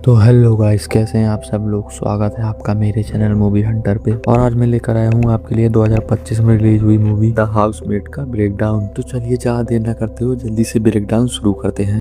तो hello guys, कैसे हैं आप सब लोग। स्वागत है आपका मेरे चैनल मूवी हंटर पे। और आज मैं लेकर आया हूँ आपके लिए 2025 में रिलीज हुई मूवी द हाउसमेट का ब्रेकडाउन। तो चलिए ज़्यादा देर न करते हुए जल्दी से ब्रेकडाउन शुरू करते हैं।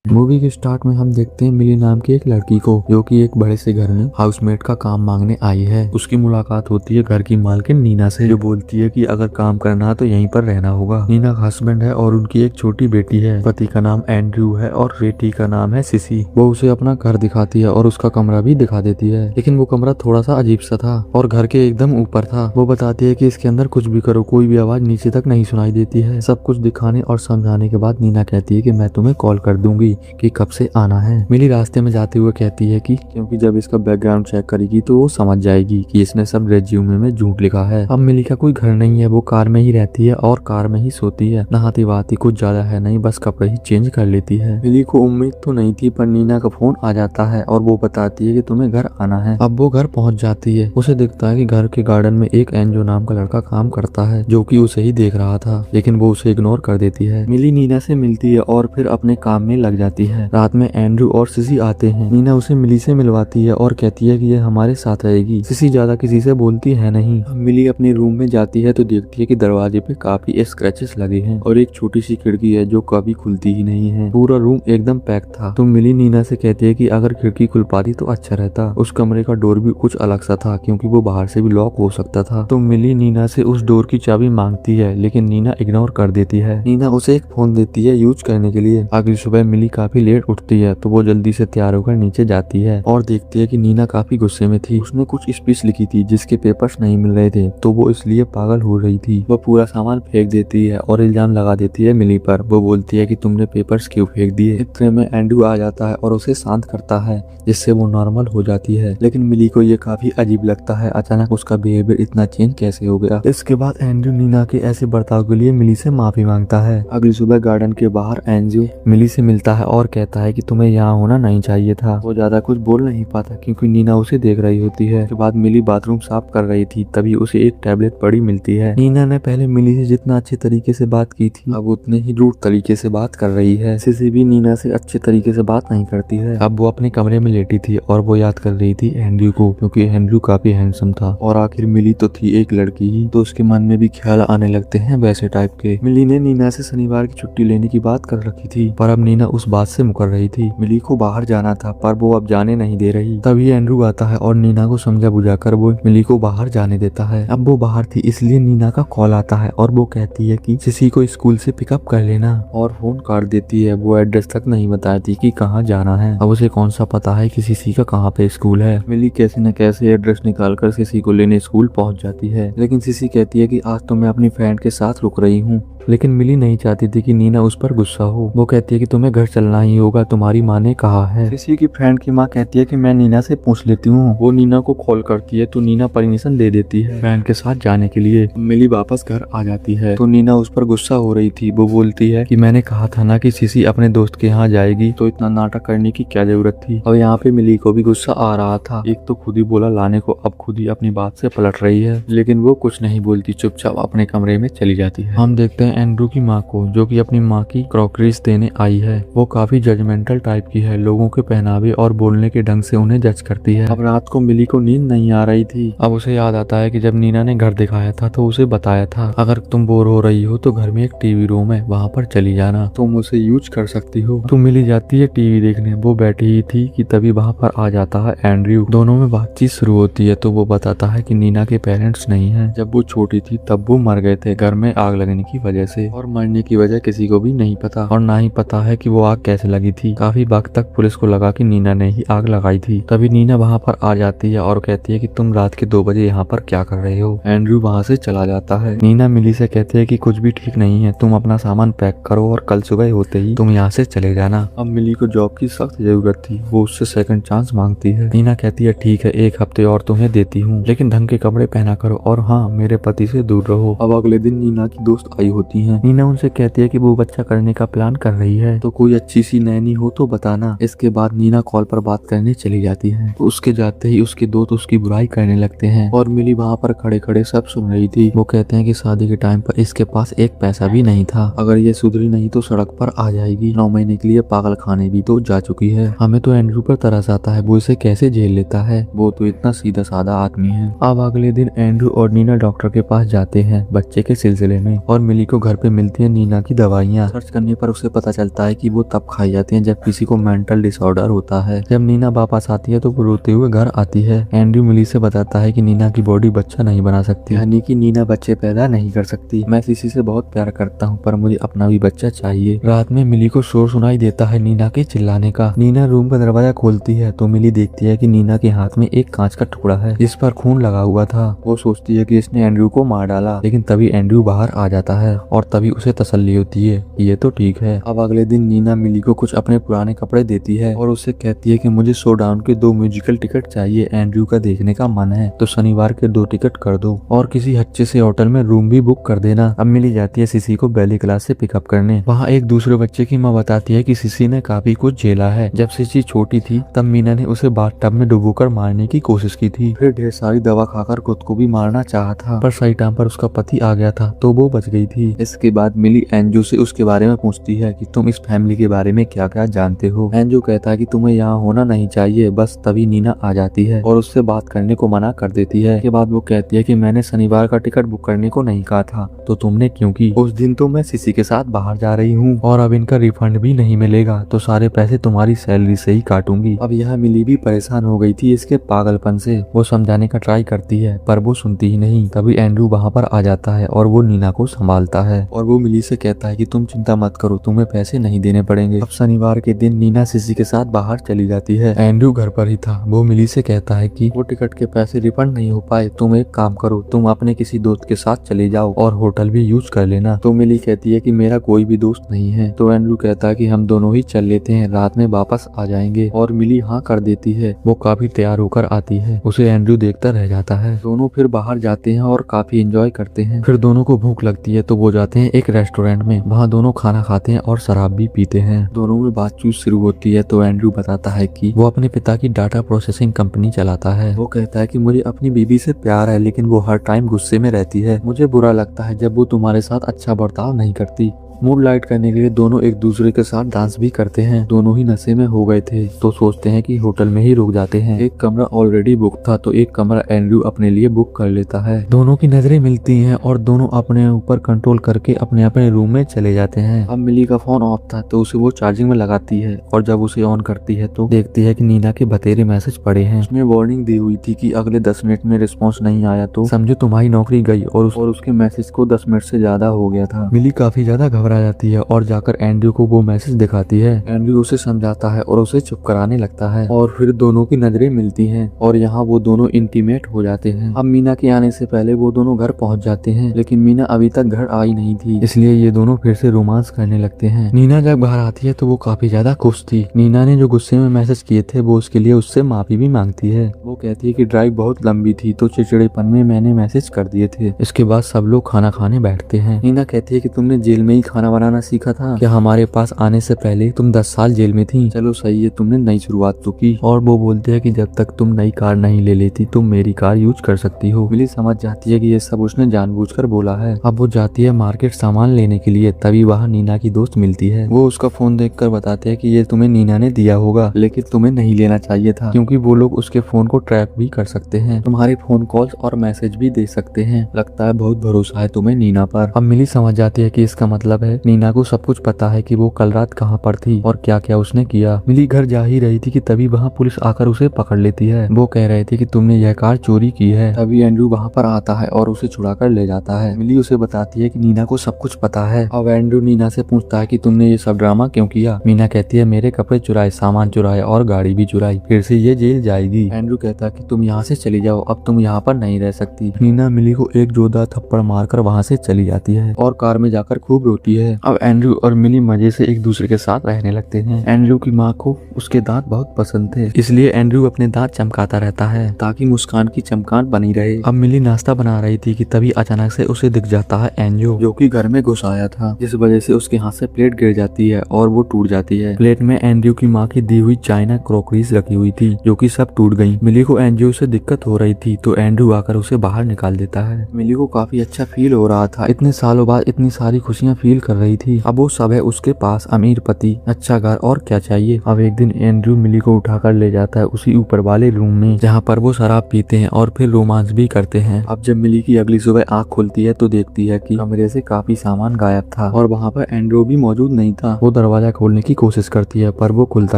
मूवी के स्टार्ट में हम देखते हैं मिली नाम की एक लड़की को, जो कि एक बड़े से घर में हाउसमेट का काम मांगने आई है। उसकी मुलाकात होती है घर की मालकिन नीना से, जो बोलती है कि अगर काम करना है तो यहीं पर रहना होगा। नीना का हस्बैंड है और उनकी एक छोटी बेटी है। पति का नाम एंड्रयू है और बेटी का नाम है सिसी। वो उसे अपना घर दिखाती है और उसका कमरा भी दिखा देती है, लेकिन वो कमरा थोड़ा सा अजीब सा था और घर के एकदम ऊपर था। वो बताती है कि इसके अंदर कुछ भी करो, कोई भी आवाज नीचे तक नहीं सुनाई देती है। सब कुछ दिखाने और समझाने के बाद नीना कहती है कि मैं तुम्हें कॉल कर दूंगी कि कब से आना है। मिली रास्ते में जाते हुए कहती है कि क्योंकि जब इसका बैकग्राउंड चेक करेगी तो वो समझ जाएगी कि इसने सब रेज्यूमे में झूठ लिखा है। अब मिली का कोई घर नहीं है, वो कार में ही रहती है और कार में ही सोती है। नहाती वहाती कुछ ज्यादा है नहीं, बस कपड़े ही चेंज कर लेती है। मिली को उम्मीद तो नहीं थी, पर नीना का फोन आ जाता है और वो बताती है कि तुम्हें घर आना है। अब वो घर पहुंच जाती है। उसे दिखता है कि घर के गार्डन में एक एंजो नाम का लड़का काम करता है, जो कि उसे ही देख रहा था, लेकिन वो उसे इग्नोर कर देती है। मिली नीना से मिलती है और फिर अपने काम में लग जाती है। रात में एंड्रू और सिसी आते हैं। नीना उसे मिली से मिलवाती है और कहती है कि ये हमारे साथ रहेगी। सिसी ज्यादा किसी से बोलती है नहीं। अब मिली अपने रूम में जाती है तो देखती है कि दरवाजे पे काफी स्क्रैचेस लगे हैं और एक छोटी सी खिड़की है जो कभी खुलती ही नहीं है। पूरा रूम एकदम पैक था। तो मिली नीना से कहती है कि अगर खिड़की खुल पाती तो अच्छा रहता। उस कमरे का डोर भी कुछ अलग सा था, क्योंकि वो बाहर से भी लॉक हो सकता था। तो मिली नीना से उस डोर की चाबी मांगती है, लेकिन नीना इग्नोर कर देती है। नीना उसे एक फोन देती है यूज करने के लिए। अगली सुबह मिली काफी लेट उठती है, तो वो जल्दी से तैयार होकर नीचे जाती है और देखती है कि नीना काफी गुस्से में थी। उसने कुछ स्पीच लिखी थी जिसके पेपर्स नहीं मिल रहे थे, तो वो इसलिए पागल हो रही थी। वो पूरा सामान फेंक देती है और इल्जाम लगा देती है मिली पर। वो बोलती है कि तुमने पेपर्स क्यों फेंक दिए। इतने में एंड्रू आ जाता है और उसे शांत करता है, जिससे वो नॉर्मल हो जाती है। लेकिन मिली को ये काफी अजीब लगता है, अचानक उसका बिहेवियर इतना चेंज कैसे हो गया। इसके बाद एंड्रू नीना के ऐसे बर्ताव के लिए मिली से माफी मांगता है। अगली सुबह गार्डन के बाहर एंड्रू मिली से मिलता है और कहता है कि तुम्हें यहाँ होना नहीं चाहिए था। वो ज्यादा कुछ बोल नहीं पाता क्योंकि नीना उसे देख रही होती है। उसके बाद मिली बाथरूम साफ कर रही थी, तभी उसे एक टैबलेट पड़ी मिलती है। नीना ने पहले मिली से जितना अच्छे तरीके से बात की थी, अब उतने ही रूड तरीके से बात कर रही है। सिसी भी नीना से अच्छे तरीके से बात नहीं करती है। अब वो अपने कमरे में लेटी थी और वो याद कर रही थी एंड्रयू को, क्योंकि एंड्रयू काफी हैंडसम था और आखिर मिली तो थी एक लड़की ही, तो उसके मन में भी ख्याल आने लगते हैं वैसे टाइप के। मिली ने नीना से शनिवार की छुट्टी लेने की बात कर रखी थी, पर अब नीना उस बात से मुकर रही थी। मिली को बाहर जाना था, पर वो अब जाने नहीं दे रही। तभी एंड्रू आता है और नीना को समझा बुझाकर वो मिली को बाहर जाने देता है। अब वो बाहर थी, इसलिए नीना का कॉल आता है और वो कहती है कि सिसी को स्कूल से पिकअप कर लेना, और फोन काट देती है। वो एड्रेस तक नहीं बताती कि कहाँ जाना है। अब उसे कौन सा पता है कि सिसी का कहाँ पे स्कूल है। मिली कैसे न कैसे एड्रेस निकालकर सिसी को लेने स्कूल पहुंच जाती है, लेकिन सिसी कहती है कि आज तो मैं अपनी फ्रेंड के साथ रुक रही हूँ। लेकिन मिली नहीं चाहती थी कि नीना उस पर गुस्सा हो। वो कहती है कि तुम्हें घर चलना ही होगा, तुम्हारी माँ ने कहा है। सिसी की फ्रेंड की माँ कहती है कि मैं नीना से पूछ लेती हूँ। वो नीना को कॉल करती है तो नीना परमिशन दे देती है फ्रेंड के साथ जाने के लिए। मिली वापस घर आ जाती है तो नीना उस पर गुस्सा हो रही थी। वो बोलती है कि मैंने कहा था ना कि सिसी अपने दोस्त के यहाँ जाएगी, तो इतना नाटक करने की क्या जरूरत थी। और यहाँ पे मिली को भी गुस्सा आ रहा था। एक तो खुद ही बोला लाने को, अब खुद ही अपनी बात से पलट रही है, लेकिन वो कुछ नहीं बोलती, चुपचाप अपने कमरे में चली जाती है। हम देखते हैं एंड्रू की माँ को, जो कि अपनी माँ की क्रॉकरीज देने आई है। वो काफी जजमेंटल टाइप की है, लोगों के पहनावे और बोलने के ढंग से उन्हें जज करती है। अब रात को मिली को नींद नहीं आ रही थी। अब उसे याद आता है कि जब नीना ने घर दिखाया था तो उसे बताया था अगर तुम बोर हो रही हो तो घर में एक टीवी रूम है, वहाँ पर चली जाना, तुम उसे यूज कर सकती हो। तो मिली जाती है टीवी देखने। वो बैठी ही थी कि तभी वहाँ पर आ जाता है एंड्रयू। दोनों में बातचीत शुरू होती है तो वो बताता है कि नीना के पेरेंट्स नहीं है, जब वो छोटी थी तब वो मर गए थे घर में आग लगने की वजह से, और मरने की वजह किसी को भी नहीं पता, और ना ही पता है कि वो आग कैसे लगी थी। काफी वक्त तक पुलिस को लगा कि नीना ने ही आग लगाई थी। तभी नीना वहाँ पर आ जाती है और कहती है कि तुम रात के 2 बजे यहाँ पर क्या कर रहे हो। एंड्रयू वहाँ से चला जाता है। नीना मिली से कहती है कि कुछ भी ठीक नहीं है, तुम अपना सामान पैक करो और कल सुबह होते ही तुम यहाँ से चले जाना। अब मिली को जॉब की सख्त जरूरत थी, वो उससे सेकंड चांस मांगती है। नीना कहती है ठीक है, 1 हफ्ते और तुम्हें देती हूँ, लेकिन ढंग के कपड़े पहना करो और हाँ, मेरे पति से दूर रहो। अब अगले दिन नीना की दोस्त आई होती है। नीना उनसे कहती है कि वो बच्चा करने का प्लान कर रही है, तो कोई अच्छी किसी नैनी हो तो बताना। इसके बाद नीना कॉल पर बात करने चली जाती है। उसके जाते ही उसके दोस्त उसकी बुराई करने लगते हैं और मिली वहाँ पर खड़े खड़े सब सुन रही थी। वो कहते हैं कि शादी के टाइम पर इसके पास एक पैसा भी नहीं था, अगर ये सुधरी नहीं तो सड़क पर आ जाएगी। 9 महीने के लिए पागल खाने भी तो जा चुकी है। हमें तो एंड्रू पर तरस आता है, वो इसे कैसे झेल लेता है, वो तो इतना सीधा साधा आदमी है। अब अगले दिन एंड्रू और नीना डॉक्टर के पास जाते हैं बच्चे के सिलसिले में और मिली को घर पे मिलती है नीना की दवाइयाँ। सर्च करने पर उसे पता चलता है कि वो तब खाई जाती हैं जब किसी को मेंटल डिसऑर्डर होता है। जब नीना वापस आती है तो वो रोते हुए घर आती है। एंड्रू मिली से बताता है कि नीना की बॉडी बच्चा नहीं बना सकती, यानी कि नीना बच्चे पैदा नहीं कर सकती। मैं सिसी से बहुत प्यार करता हूँ पर मुझे अपना भी बच्चा चाहिए। रात में मिली को शोर सुनाई देता है नीना के चिल्लाने का। नीना रूम का दरवाजा खोलती है तो मिली देखती है कि नीना के हाथ में एक कांच का टुकड़ा है जिस पर खून लगा हुआ था। वो सोचती है कि इसने एंड्रू को मार डाला, लेकिन तभी एंड्रू बाहर आ जाता है और तभी उसे तसल्ली होती है ये तो ठीक है। अब अगले दिन नीना मिली को कुछ अपने पुराने कपड़े देती है और उससे कहती है कि मुझे शो डाउन के 2 म्यूजिकल टिकट चाहिए, एंड्रू का देखने का मन है तो शनिवार के 2 टिकट कर दो और किसी अच्छे से होटल में रूम भी बुक कर देना। अब मिली जाती है सिसी को बैली क्लास से पिकअप करने। वहाँ एक दूसरे बच्चे की माँ बताती है कि सिसी ने काफी कुछ झेला है। जब सिसी छोटी थी तब मीना ने उसे बाथटब में डुबोकर मारने की कोशिश की थी, फिर ढेर सारी दवा खाकर खुद को भी मारना चाहा था, पर सही टाइम पर उसका पति आ गया था तो वो बच गई थी। इसके बाद मिली एंजू से उसके बारे में पूछती है कि तुम इस फैमिली के बारे में क्या क्या जानते हो। एंजू कहता है कि तुम्हें यहाँ होना नहीं चाहिए, बस तभी नीना आ जाती है और उससे बात करने को मना कर देती है। के बाद वो कहती है कि मैंने शनिवार का टिकट बुक करने को नहीं कहा था तो तुमने क्यों की? उस दिन तो मैं सिसी के साथ बाहर जा रही हूँ और अब इनका रिफंड भी नहीं मिलेगा तो सारे पैसे तुम्हारी सैलरी से ही काटूंगी। अब यह मिली भी परेशान हो गई थी इसके पागलपन से। वो समझाने का ट्राई करती है पर वो सुनती ही नहीं। तभी एंड्रू वहाँ पर आ जाता है और वो नीना को संभालता है और वो मिली से कहता है कि तुम चिंता मत करो, तुम्हें पैसे नहीं देने पड़ेंगे। अब शनिवार के दिन नीना सिसी के साथ बाहर चली जाती है। एंड्रू घर पर ही था। वो मिली से कहता है कि वो टिकट के पैसे रिफंड नहीं हो पाए, तुम एक काम करो, तुम अपने किसी दोस्त के साथ चले जाओ और होटल भी यूज कर लेना। तो मिली कहती है कि मेरा कोई भी दोस्त नहीं है। तो एंड्रू कहता है कि हम दोनों ही चल लेते हैं, रात में वापस आ जाएंगे और मिली हाँ कर देती है। वो काफी तैयार होकर आती है, उसे एंड्रू देखता रह जाता है। दोनों फिर बाहर जाते हैं और काफी एंजॉय करते हैं। फिर दोनों को भूख लगती है तो वो जाते हैं एक रेस्टोरेंट में। वहाँ दोनों खाना खाते हैं और शराब भी पीते हैं। दोनों में बातचीत शुरू होती है तो एंड्रू बताता है कि वो अपने पिता की डाटा प्रोसेसिंग कंपनी चलाता है। वो कहता है कि मुझे अपनी बीवी से प्यार है लेकिन वो हर टाइम गुस्से में रहती है। मुझे बुरा लगता है जब वो तुम्हारे साथ अच्छा बर्ताव नहीं करती। मूड लाइट करने के लिए दोनों एक दूसरे के साथ डांस भी करते हैं। दोनों ही नशे में हो गए थे तो सोचते हैं कि होटल में ही रुक जाते हैं। एक कमरा ऑलरेडी बुक था तो एक कमरा एंड्रू अपने लिए बुक कर लेता है। दोनों की नजरें मिलती हैं और दोनों अपने ऊपर कंट्रोल करके अपने अपने रूम में चले जाते हैं। अब मिली का फोन ऑफ था तो उसे वो चार्जिंग में लगाती है और जब उसे ऑन करती है तो देखती है कि नीना के बतेरे मैसेज पड़े हैं। उसमें वार्निंग दी हुई थी कि अगले 10 मिनट में रिस्पॉन्स नहीं आया तो समझो तुम्हारी नौकरी गई और उसके मैसेज को 10 मिनट से ज्यादा हो गया था। मिली काफी ज्यादा घबरा जाती है और जाकर एंड्रू को वो मैसेज दिखाती है। एंड्रू उसे समझाता है और उसे चुप कराने लगता है और फिर दोनों की नजरें मिलती हैं और यहाँ वो दोनों इंटीमेट हो जाते हैं। अब मीना के आने से पहले वो दोनों घर पहुँच जाते हैं लेकिन मीना अभी तक घर आई नहीं थी, इसलिए ये दोनों फिर से रोमांस करने लगते हैं। नीना जब बाहर आती है तो वो काफी ज्यादा खुश थी। नीना ने जो गुस्से में मैसेज किए थे वो उसके लिए उससे माफी भी मांगती है। वो कहती है कि ड्राइव बहुत लंबी थी तो चिड़चिड़ेपन में मैंने मैसेज कर दिए थे। इसके बाद सब लोग खाना खाने बैठते हैं। नीना कहती है कि तुमने जेल में ही खाना बनाना सीखा था क्या? हमारे पास आने से पहले तुम 10 साल जेल में थी। चलो सही है, तुमने नई शुरुआत तो की। और वो बोलते हैं कि जब तक तुम नई कार नहीं ले लेती तुम मेरी कार यूज कर सकती हो। मिली समझ जाती है कि ये सब उसने जानबूझकर बोला है। अब वो जाती है मार्केट सामान लेने के लिए, तभी वहाँ नीना की दोस्त मिलती है। वो उसका फोन देखकर बताते हैं कि ये तुम्हें नीना ने दिया होगा लेकिन तुम्हें नहीं लेना चाहिए था क्योंकि वो लोग उसके फोन को ट्रैक भी कर सकते हैं, तुम्हारे फोन कॉल्स और मैसेज भी दे सकते हैं। लगता है बहुत भरोसा है तुम्हें नीना पर। अब मिली समझ जाती है कि इसका मतलब है नीना को सब कुछ पता है कि वो कल रात कहाँ पर थी और क्या क्या उसने किया। मिली घर जा ही रही थी कि तभी वहाँ पुलिस आकर उसे पकड़ लेती है। वो कह रहे थे कि तुमने यह कार चोरी की है। तभी एंड्रू वहाँ पर आता है और उसे छुड़ा कर ले जाता है। मिली उसे बताती है कि नीना को सब कुछ पता है। अब एंड्रू नीना से पूछता है कि तुमने ये सब ड्रामा क्यों किया। मीना कहती है मेरे कपड़े चुराए, सामान चुराए और गाड़ी भी चुराई, फिर से ये जेल जाएगी। एंड्रू कहता है कि तुम यहाँ से चली जाओ, अब तुम यहाँ पर नहीं रह सकती। नीना मिली को एक जोरदार थप्पड़ मारकर वहाँ से चली जाती है और कार में जाकर खूब रोती होती है। अब एंड्रयू और मिली मजे से एक दूसरे के साथ रहने लगते हैं। एंड्रयू की माँ को उसके दांत बहुत पसंद थे, इसलिए एंड्रयू अपने दांत चमकाता रहता है ताकि मुस्कान की चमकान बनी रहे। अब मिली नाश्ता बना रही थी कि तभी अचानक से उसे दिख जाता है एंड्रयू, जो कि घर में घुस आया था, जिस वजह से उसके हाथ से प्लेट गिर जाती है और वो टूट जाती है। प्लेट में एंड्रयू की माँ की दी हुई चाइना क्रॉकरीज रखी हुई थी, जो कि सब टूट गई। मिली को एंड्रयू से दिक्कत हो रही थी तो एंड्रयू आकर उसे बाहर निकाल देता है। मिली को काफी अच्छा फील हो रहा था, इतने सालों बाद इतनी सारी खुशियाँ फील कर रही थी। अब वो सब है उसके पास, अमीर पति, अच्छा घर, और क्या चाहिए। अब एक दिन एंड्रयू मिली को उठाकर ले जाता है उसी ऊपर वाले रूम में, जहाँ पर वो शराब पीते हैं और फिर रोमांस भी करते हैं। अब जब मिली की अगली सुबह आँख खुलती है तो देखती है कि कमरे से काफी सामान गायब था और वहाँ पर एंड्रयू भी मौजूद नहीं था। वो दरवाजा खोलने की कोशिश करती है पर वो खुलता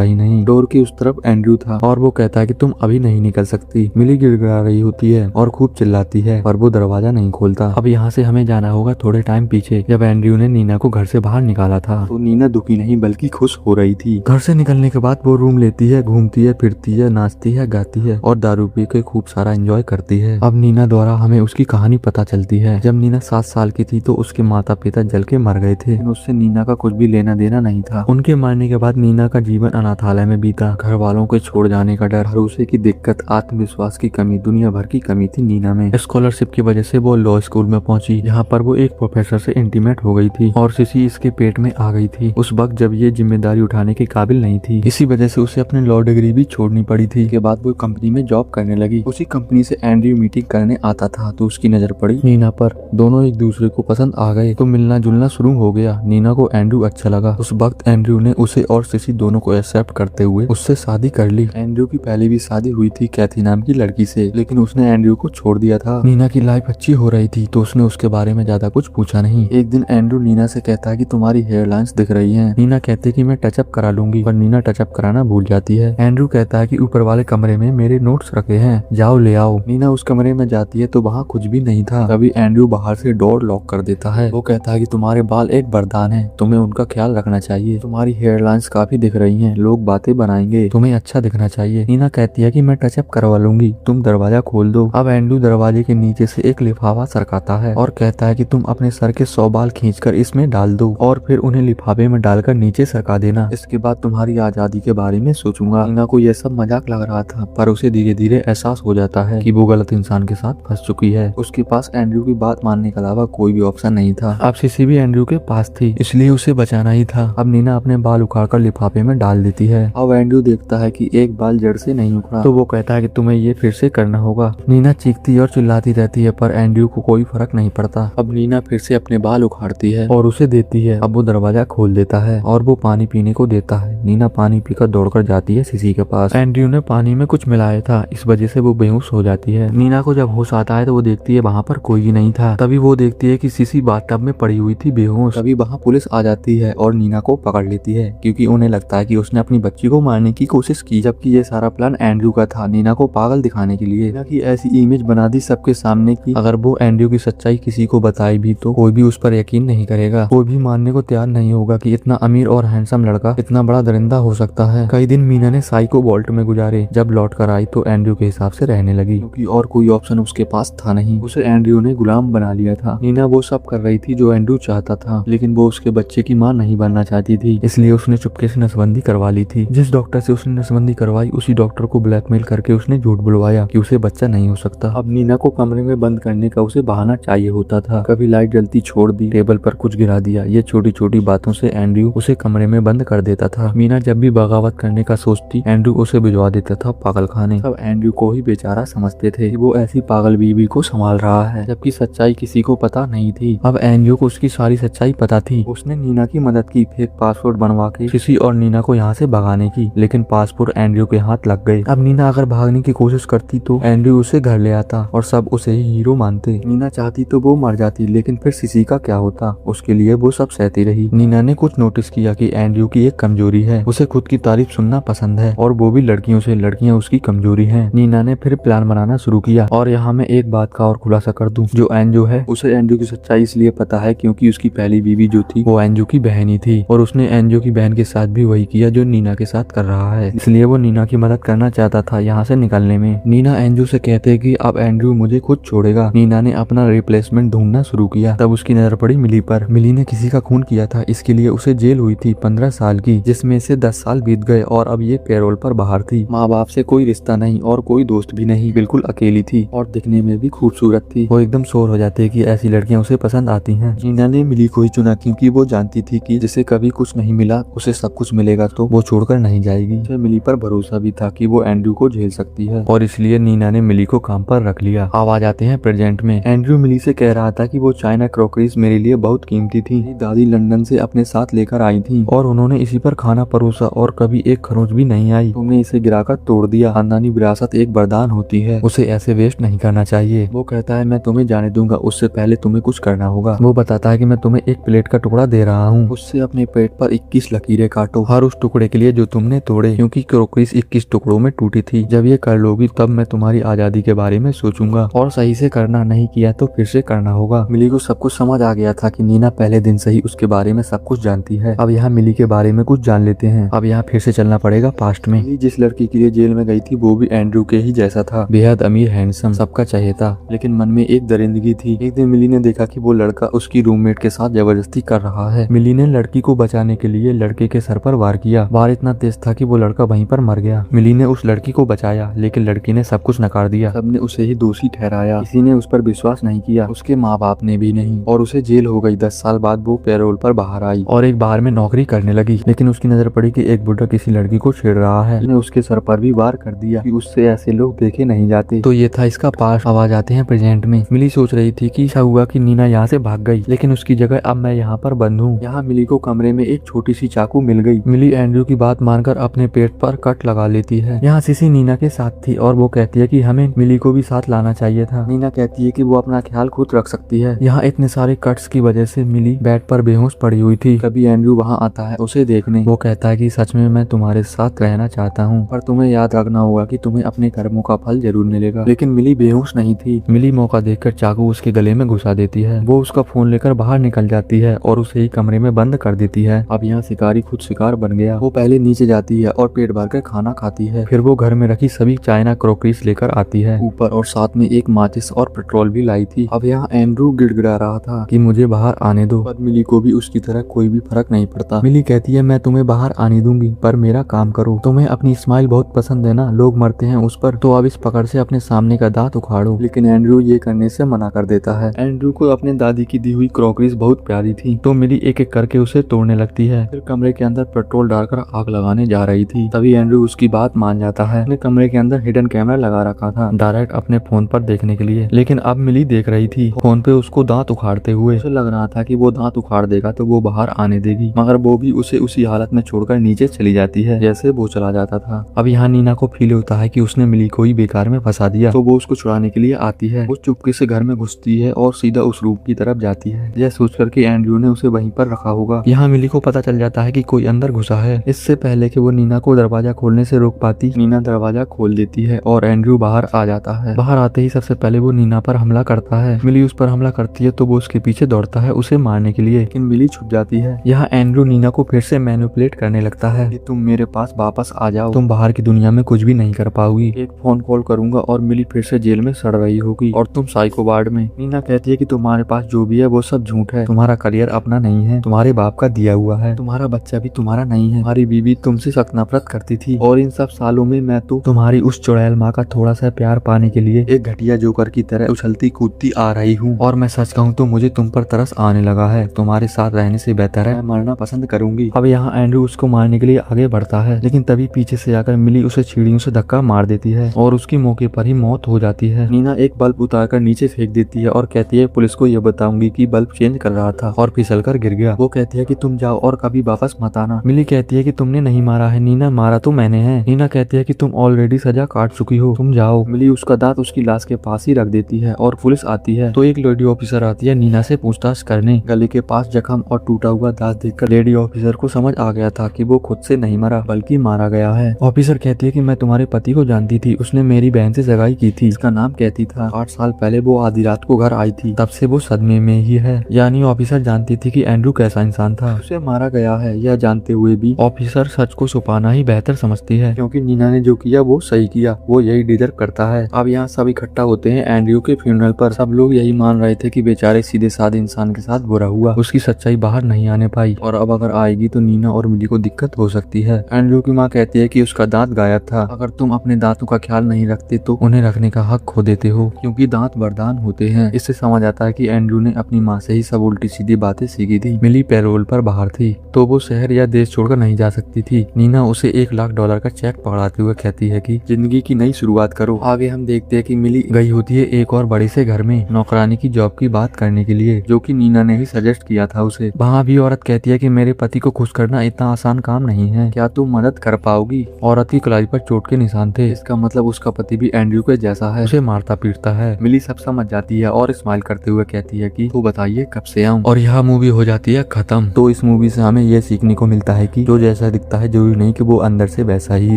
ही नहीं। डोर की उस तरफ एंड्रयू था और वो कहता है कि तुम अभी नहीं निकल सकती। मिली गिड़गिड़ा रही होती है और खूब चिल्लाती है पर वो दरवाजा नहीं खोलता। अब यहाँ से हमें जाना होगा थोड़े टाइम पीछे, जब एंड्रयू ने नीना को घर से बाहर निकाला था तो नीना दुखी नहीं बल्कि खुश हो रही थी। घर से निकलने के बाद वो रूम लेती है, घूमती है, फिरती है, नाचती है, गाती है और दारू पी के खूब सारा एंजॉय करती है। अब नीना द्वारा हमें उसकी कहानी पता चलती है। जब नीना 7 साल की थी तो उसके माता पिता जल के मर गए थे, लेकिन उससे नीना का कुछ भी लेना देना नहीं था। उनके मरने के बाद नीना का जीवन अनाथालय में बीता। घर वालों के छोड़ जाने का डर, भरोसे की दिक्कत, आत्मविश्वास की कमी, दुनिया भर की कमी थी नीना में। स्कॉलरशिप की वजह से वो लॉ स्कूल में पहुंची, जहाँ पर वो एक प्रोफेसर से इंटीमेट हो गई थी और सिसी इसके पेट में आ गई थी उस वक्त जब ये जिम्मेदारी उठाने के काबिल नहीं थी। इसी वजह से उसे अपनी लॉ डिग्री भी छोड़नी पड़ी थी। के बाद वो कंपनी में जॉब करने लगी। उसी कंपनी से एंड्रयू मीटिंग करने आता था तो उसकी नजर पड़ी नीना पर। दोनों एक दूसरे को पसंद आ गए तो मिलना जुलना शुरू हो गया। नीना को एंड्रयू अच्छा लगा। उस वक्त एंड्रयू ने उसे और सिसी दोनों को एक्सेप्ट करते हुए उससे शादी कर ली। एंड्रयू की पहले भी शादी हुई थी कैथी नाम की लड़की से, लेकिन उसने एंड्रयू को छोड़ दिया था। नीना की लाइफ अच्छी हो रही थी तो उसने उसके बारे में ज्यादा कुछ पूछा नहीं। एक दिन एंड्रयू नीना से कहता है कि तुम्हारी हेयर लाइन्स दिख रही हैं। नीना कहती है कि मैं टचअप करा लूंगी, पर नीना टचअप कराना भूल जाती है। एंड्रयू कहता है कि ऊपर वाले कमरे में मेरे नोट्स रखे हैं, जाओ ले आओ। नीना उस कमरे में जाती है तो वहाँ कुछ भी नहीं था। तभी एंड्रयू बाहर से डोर लॉक कर देता है। वो कहता है कि तुम्हारे बाल एक वरदान है, तुम्हें उनका ख्याल रखना चाहिए। तुम्हारी हेयर लाइन्स काफी दिख रही हैं, लोग बातें बनाएंगे, तुम्हें अच्छा दिखना चाहिए। नीना कहती है कि मैं टचअप करवा लूंगी, तुम दरवाजा खोल दो। अब एंड्रयू दरवाजे के नीचे से एक लिफाफा सरकाता है और कहता है कि तुम अपने सर के 100 बाल खींचकर इसमें डाल दो और फिर उन्हें लिफाफे में डालकर नीचे सरका देना। इसके बाद तुम्हारी आजादी के बारे में सोचूंगा। नीना को यह सब मजाक लग रहा था पर उसे धीरे धीरे एहसास हो जाता है कि वो गलत इंसान के साथ फंस चुकी है। उसके पास एंड्रयू की बात मानने के अलावा कोई भी ऑप्शन नहीं था। अब सिसी भी एंड्रयू के पास थी, इसलिए उसे बचाना ही था। अब नीना अपने बाल उखाड़कर लिफाफे में डाल देती है। अब एंड्रयू देखता है कि एक बाल जड़ से नहीं उखड़ा तो वो कहता है कि तुम्हें ये फिर से करना होगा। नीना चीखती और चिल्लाती रहती है पर एंड्रयू को कोई फर्क नहीं पड़ता। अब नीना फिर से अपने बाल उखाड़ती है और उसे देती है। अब वो दरवाजा खोल देता है और वो पानी पीने को देता है। नीना पानी पीकर दौड़कर जाती है सिसी के पास। एंड्रयू ने पानी में कुछ मिलाया था, इस वजह से वो बेहोश हो जाती है। नीना को जब होश आता है तो वो देखती है वहाँ पर कोई भी नहीं था। तभी वो देखती है कि सिसी बाथटब में पड़ी हुई थी बेहोश। तभी वहाँ पुलिस आ जाती है और नीना को पकड़ लेती है क्योंकि उन्हें लगता है कि उसने अपनी बच्ची को मारने की कोशिश की, जबकि ये सारा प्लान एंड्रयू का था, नीना को पागल दिखाने के लिए। नीना की ऐसी इमेज बना दी सबके सामने की अगर वो एंड्रयू की सच्चाई किसी को बताई भी तो कोई भी उस पर यकीन नहीं करेगा, कोई भी मानने को तैयार नहीं होगा कि इतना अमीर और हैंडसम लड़का इतना बड़ा दरिंदा हो सकता है। कई दिन मीना ने साई को वॉल्ट में गुजारे। जब लौट कर आई तो एंड्रयू के हिसाब से रहने लगी क्योंकि और कोई ऑप्शन उसके पास था नहीं। उसे एंड्रयू ने गुलाम बना लिया था। नीना वो सब कर रही थी जो एंड्रयू चाहता था, लेकिन वो उसके बच्चे की माँ नहीं बनना चाहती थी, इसलिए उसने चुपके से नसबंदी करवा ली थी। जिस डॉक्टर से उसने नसबंदी करवाई उसी डॉक्टर को ब्लैकमेल करके उसने झूठ बुलवाया कि उसे बच्चा नहीं हो सकता। अब नीना को कमरे में बंद करने का उसे बहाना चाहिए होता था। कभी लाइट जलती छोड़ दी, टेबल पर कुछ गिरा दिया। ये छोटी छोटी बातों से एंड्रयू उसे कमरे में बंद कर देता था। मीना जब भी बगावत करने का सोचती एंड्रयू उसे भिजवा देता था पागल खाने। सब एंड्रयू को ही बेचारा समझते थे कि वो ऐसी पागल बीवी को संभाल रहा है, जबकि सच्चाई किसी को पता नहीं थी। अब एंड्रयू को उसकी सारी सच्चाई पता थी। उसने नीना की मदद की फेक पासपोर्ट बनवा के सिसी और नीना को यहाँ से भगाने की, लेकिन पासपोर्ट एंड्रयू के हाथ लग गए। अब नीना अगर भागने की कोशिश करती तो एंड्रयू उसे घर ले आता और सब उसे ही हीरो मानते। नीना चाहती तो वो मर जाती, लेकिन फिर सिसी का क्या होता, उसके लिए वो सब सहती रही। नीना ने कुछ नोटिस किया कि एंड्रयू की एक कमजोरी है, उसे खुद की तारीफ सुनना पसंद है और वो भी लड़कियों से। लड़कियां उसकी कमजोरी हैं। नीना ने फिर प्लान बनाना शुरू किया। और यहाँ मैं एक बात का और खुलासा कर दूं, जो एंड्रयू है उसे एंड्रयू की सच्चाई इसलिए पता है क्योंकि उसकी पहली बीवी जो थी वो एंड्रयू की बहन ही थी और उसने एंड्रयू की बहन के साथ भी वही किया जो नीना के साथ कर रहा है, इसलिए वो नीना की मदद करना चाहता था यहाँ से निकलने में। नीना एंड्रयू से कहते कि अब एंड्रयू मुझे खुद छोड़ेगा। नीना ने अपना रिप्लेसमेंट ढूंढना शुरू किया। तब उसकी नजर पड़ी मिली पर। मिली ने किसी का खून किया था, इसके लिए उसे जेल हुई थी 15 साल की, जिसमें से 10 साल बीत गए और अब ये पैरोल पर बाहर थी। माँ बाप से कोई रिश्ता नहीं और कोई दोस्त भी नहीं, बिल्कुल अकेली थी और दिखने में भी खूबसूरत थी। वो एकदम शोर हो जाते कि ऐसी लड़कियां उसे पसंद आती हैं। नीना ने मिली को ही चुना क्योंकि वो जानती थी कि जिसे कभी कुछ नहीं मिला उसे सब कुछ मिलेगा तो वो छोड़कर नहीं जाएगी। उसे मिली पर भरोसा भी था कि वो एंड्रयू को झेल सकती है और इसलिए नीना ने मिली को काम पर रख लिया। अब आ जाते हैं प्रेजेंट में। एंड्रयू मिली से कह रहा था कि वो चाइना क्रॉकरीज मेरे लिए बहुत कीमती थी। मेरी दादी लंदन से अपने साथ लेकर आई थी और उन्होंने इसी पर खाना परोसा और कभी एक खरोंच भी नहीं आई। तुमने इसे गिराकर तोड़ दिया। खानदानी विरासत एक वरदान होती है, उसे ऐसे वेस्ट नहीं करना चाहिए। वो कहता है मैं तुम्हें जाने दूंगा, उससे पहले तुम्हें कुछ करना होगा। वो बताता है कि मैं तुम्हें एक प्लेट का टुकड़ा दे रहा हूँ, उससे अपने पेट पर 21 लकीरें काटो, हर उस टुकड़े के लिए जो तुमने तोड़े, क्योंकि क्रॉकरीज 21 टुकड़ों में टूटी थी। जब ये कर लोगी तब मैं तुम्हारी आजादी के बारे में सोचूंगा और सही से करना, नहीं किया तो फिर से करना होगा। मिली को सब कुछ समझ आ गया था कि नीना पहले दिन से ही उसके बारे में सब कुछ जानती है। अब यहाँ मिली के बारे में कुछ जान लेते हैं। अब यहाँ फिर से चलना पड़ेगा पास्ट में। मिली जिस लड़की के लिए जेल में गई थी वो भी एंड्रयू के ही जैसा था, बेहद अमीर, हैंडसम, सबका चहेता, लेकिन मन में एक दरिंदगी थी। एक दिन मिली ने देखा कि वो लड़का उसकी रूममेट के साथ जबरदस्ती कर रहा है। मिली ने लड़की को बचाने के लिए लड़के के सर पर वार किया। वार इतना तेज था कि वो लड़का वहीं पर मर गया। मिली ने उस लड़की को बचाया लेकिन लड़की ने सब कुछ नकार दिया। सबने उसे ही दोषी ठहराया, किसी ने उस पर विश्वास नहीं किया, उसके माँ बाप ने भी नहीं, और उसे जेल हो गई। 10 साल बाद वो पैरोल पर बाहर आई और एक बार में नौकरी करने लगी। लेकिन उसकी नजर पड़ी कि एक बुढ़ा किसी लड़की को छेड़ रहा है। उसने उसके सर पर भी वार कर दिया कि उससे ऐसे लोग देखे नहीं जाते। तो ये था इसका पास्ट। अब आ जाते हैं प्रेजेंट में। मिली सोच रही थी कि ऐसा हुआ कि नीना यहाँ से भाग गई, लेकिन उसकी जगह अब मैं यहाँ पर बंद हूँ। यहाँ मिली को कमरे में एक छोटी सी चाकू मिल गई। मिली एंड्रयू की बात मानकर अपने पेट पर कट लगा लेती है। यहाँ सिसी नीना के साथ थी और वो कहती है कि हमें मिली को भी साथ लाना चाहिए था। नीना कहती है कि वो अपना ख्याल खुद रख सकती है। यहाँ इतने सारे कट्स की वजह से मिली बेड पर बेहोश पड़ी हुई थी। कभी एंड्रयू वहाँ आता है उसे देखने। वो कहता है कि सच में मैं तुम्हारे साथ रहना चाहता हूँ, पर तुम्हें याद रखना होगा कि तुम्हें अपने कर्मों का फल जरूर मिलेगा। लेकिन मिली बेहोश नहीं थी। मिली मौका देखकर चाकू उसके गले में घुसा देती है। वो उसका फोन लेकर बाहर निकल जाती है और उसे ही कमरे में बंद कर देती है। अब यहाँ शिकारी खुद शिकार बन गया। वो पहले नीचे जाती है और पेट भर कर खाना खाती है। फिर वो घर में रखी सभी चाइना क्रॉकरीज लेकर आती है ऊपर, और साथ में एक माचिस और पेट्रोल भी लाई थी। अब यहाँ एंड्रयू गिड़गिड़ा रहा था कि मुझे बाहर आने दो, पर मिली को भी उसकी तरह कोई भी फर्क नहीं पड़ता। मिली कहती है मैं तुम्हें बाहर आने दूंगी, पर मेरा काम करो। तुम्हें अपनी स्माइल बहुत पसंद है ना, लोग मरते हैं उस पर, तो अब इस पकड़ से अपने सामने का दांत उखाड़ो। लेकिन एंड्रयू ये करने से मना कर देता है। एंड्रयू को अपने दादी की दी हुई क्रॉकरीज बहुत प्यारी थी, तो मिली एक एक करके उसे तोड़ने लगती है। फिर कमरे के अंदर पेट्रोल डालकर आग लगाने जा रही थी। तभी एंड्रयू उसकी बात मान जाता है। उसने कमरे के अंदर हिडन कैमरा लगा रखा था डायरेक्ट अपने फोन पर देखने के लिए, लेकिन अब मिली देख रही थी फोन पे उसको दांत उखाड़ते हुए। उसे लग रहा था कि वो दांत उखाड़ देगा तो वो बाहर आने देगी, मगर वो भी उसे उसी हालत में छोड़कर नीचे चली जाती है जैसे वो चला जाता था। अब यहाँ नीना को फील होता है कि उसने मिली को ही बेकार में फंसा दिया, तो वो उसको छुड़ाने के लिए आती है। वो चुपके से घर में घुसती है और सीधा उस रूम की तरफ जाती है, यह सोचकर कि एंड्रयू ने उसे वहीं पर रखा होगा। यहाँ मिली को पता चल जाता है कि कोई अंदर घुसा है। इससे पहले कि वो नीना को दरवाजा खोलने से रोक पाती, नीना दरवाजा खोल देती है और एंड्रयू बाहर आ जाता है। बाहर आते ही सबसे पहले वो नीना पर हमला करता है। मिली उस पर हमला करती है तो वो उसके पीछे दौड़ता है उसे मारने के लिए, लेकिन मिली छुप जाती है। यहाँ एंड्रयू नीना को फिर से मैनिपुलेट करने लगता है कि तुम मेरे पास वापस आ जाओ, तुम बाहर की दुनिया में कुछ भी नहीं कर पाओगी। एक फोन कॉल करूंगा और मिली फिर से जेल में सड़ रही होगी और तुम साइको वार्ड में। नीना कहती है कि तुम्हारे पास जो भी है वो सब झूठ है, तुम्हारा करियर अपना नहीं है, तुम्हारे बाप का दिया हुआ है, तुम्हारा बच्चा भी तुम्हारा नहीं है, हमारी बीवी तुमसे सख्त नफरत करती थी और इन सब सालों में मैं तो तुम्हारी उस चुड़ैल माँ का थोड़ा सा प्यार पाने के लिए एक घटिया जोकर की तरह उछलती कूदती आ रही हूँ। और मैं सच कहूँ तो मुझे तुम पर तरस आने लगा है, तुम्हारे साथ रहने से बेहतर है मैं मरना पसंद करूंगी। अब यहाँ एंड्रयू उसको मारने के लिए आगे बढ़ता है, लेकिन तभी पीछे से आकर मिली उसे छीड़ियों से धक्का मार देती है और उसकी मौके पर ही मौत हो जाती है। नीना एक बल्ब उतारकर नीचे फेंक देती है और कहती है पुलिस को ये बताऊंगी कि बल्ब चेंज कर रहा था और फिसल कर गिर गया। वो कहती है कि तुम जाओ और कभी वापस मत आना। मिली कहती है कि तुमने नहीं मारा है नीना, मारा तो मैंने है। नीना कहती है कि तुम ऑलरेडी सजा काट चुकी हो, तुम जाओ। मिली उसका दांत उसकी लाश के पास ही रख देती है और पुलिस आती है तो एक लेडी ऑफिसर आती है नीना से पूछताछ करने। गले के पास जख्म और टूटा हुआ दांत देखकर लेडी ऑफिसर को समझ आ गया था कि वो खुद से नहीं मरा बल्कि मारा गया है। ऑफिसर कहती है कि मैं तुम्हारे पति को जानती थी, उसने मेरी बहन से सगाई की थी, इसका नाम कहती था। 8 साल पहले वो आधी रात को घर आई थी, तब से वो सदमे में ही है। यानी ऑफिसर जानती थी कि एंड्रयू कैसा इंसान था, उसे मारा गया है। यह जानते हुए भी ऑफिसर सच को छुपाना ही बेहतर समझती है, क्योंकि नीना ने जो किया वो सही किया, वो यही डिजर्व करता है। अब यहाँ सब इकट्ठा होते हैं एंड्रयू के फ्यूनरल पर। सब लोग यही मान रहे थे कि बेचारे सीधे साधे इंसान के साथ बुरा हुआ। उसकी सच्चाई बाहर नहीं आने पाई और अब अगर आएगी तो नीना और मिली को दिक्कत हो सकती है। एंड्रू की माँ कहती है कि उसका दांत गायब था। अगर तुम अपने दांतों का ख्याल नहीं रखते तो उन्हें रखने का हक खो देते हो, क्योंकि दांत वरदान होते हैं। इससे समझ आता है कि एंड्रू ने अपनी माँ से ही सब उल्टी सीधी बातें सीखी थी। मिली पैरोल पर बाहर थी तो वो शहर या देश छोड़कर नहीं जा सकती थी। नीना उसे $1,00,000 का चेक पकड़ाते हुए कहती है कि जिंदगी की नई शुरुआत करो। आगे हम देखते हैं कि मिली गई होती है एक और बड़े से घर में नौकरानी की जॉब की बात करने के लिए, जो कि नीना ने ही सजेस्ट किया था उसे। वहाँ भी औरत कहती है कि मेरे पति को खुश करना इतना आसान काम नहीं है, क्या तुम मदद कर पाओगी। औरत की कलाई पर चोट के निशान थे, इसका मतलब उसका पति भी एंड्रयू के जैसा है, उसे मारता पीटता है। मिली सब समझ जाती है और स्माइल करते हुए कहती है कि तो बताइए कब से आऊं। और यह मूवी हो जाती है खत्म। तो इस मूवी से हमें यह सीखने को मिलता है कि जो जैसा दिखता है जरूरी नहीं कि वो अंदर से वैसा ही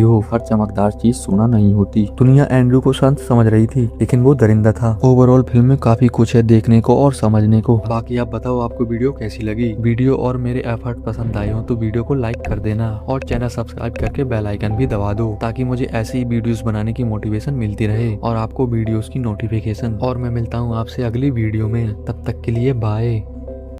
हो। हर चमकदार चीज सोना नहीं होती। दुनिया एंड्रयू को संत समझ रही थी लेकिन वो दरिंदा था। ओवरऑल फिल्म में काफी कुछ है देखने को और समझने को। बाकी आप बताओ आपको वीडियो कैसी लगी। वीडियो और मेरे एफर्ट पसंद आए हो तो वीडियो को लाइक कर देना और चैनल सब्सक्राइब करके बेल आइकन भी दबा दो, ताकि मुझे ऐसी वीडियोस बनाने की मोटिवेशन मिलती रहे और आपको वीडियोस की नोटिफिकेशन। और मैं मिलता हूँ आपसे अगली वीडियो में, तब तक के लिए बाय।